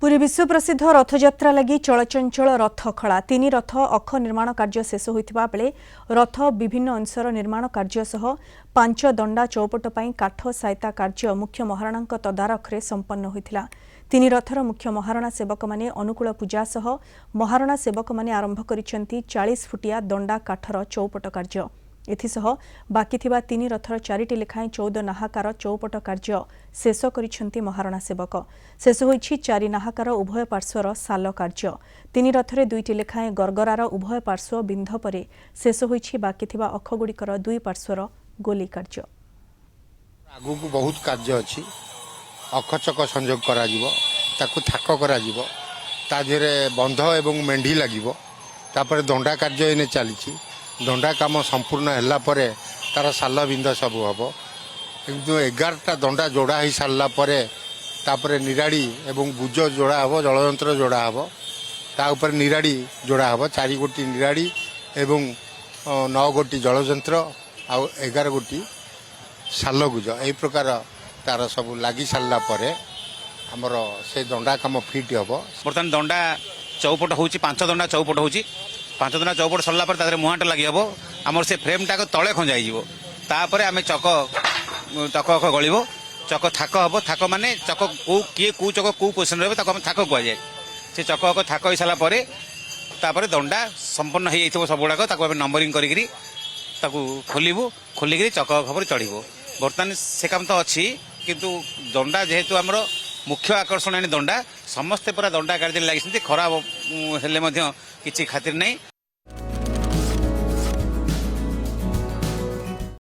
पुरी विश्व प्रसिद्ध रथयात्रा लगी चलचंचल रथ खड़ा तीन रथ अख निर्माण कार्य शेष होता बेले रथ विभिन्न अंशर निर्माण कार्य सह 5 दंडा चौपट पर काठ सहायता कार्य मुख्य महाराणा तदारखरे संपन्न होता। तीन रथर मुख्य महाराणा सेवक माने अनुकूल पूजा सह महाराणा सेवक माने आरंभ करिसेंती 40 फुटिया दंडा काठर चौपट कार्य। एथिसह बाकी थिबा तीन रथर 4टी लेखाएं 14 नाहाकार चौपट कार्य शेष करिसेंती महाराणा सेवक। शेष होईछि 4 नाहाकार उभय पार्श्वर साल कार्य। तीन रथरे 2टी लेखाएं गरगरार उभय पार्श्व बिंध परे शेष होईछि बाकी थिबा अखगुड़िकर 2 पार्श्वर गोली कार्य। आगु को बहुत कार्य अछि। अखचक संयोग करा जिवो ताकु थाक करा जिवो ता देरे बंध एवं मेंढी लागिवो तापर दंडा कार्य एने चलीछि। दंडा काम संपूर्ण हैला परे तार साल बिंद सब हम किंतु 11टा दंडा जोड़ा ही सारा परे तापर निराड़ी एवं गुज जोड़ा हम जलयंत्र जोड़ा हम ता ऊपर निराड़ी जोड़ा हम 4 गोटी निराड़ी एवं 9 गोटी जलयंत्र आ 11 गोटी साल गुज यही प्रकार तार सब लगी सारा परे हमर से दंडा काम फिट हम। बर्तमान दंडा चौपट होची 5 दंडा चौपट होची 5 दंडा चौपट सरला पर तादरे मुहाटा लगी हम आमर से फ्रेम टाक तले खंजा हो तापर आम चक चक अख गलिब चक थाक हम थाक माने चक किए कौ चक कौ पोजिशन रही थाक कहुए से चक अख थाक हो सारा तापर दंडा संपन्न हो जाइए सब गुड़ाक नंबरिंग करी खोलू खोलिकी चक अख पर चढ़ू। बर्तमान से काम तो अच्छी किंतु दंडा जेहेतु आमर मुख्य आकर्षण दंडा समस्ते पूरा दंडा कार्य लगी खराब हेले किसी खातिर नहीं।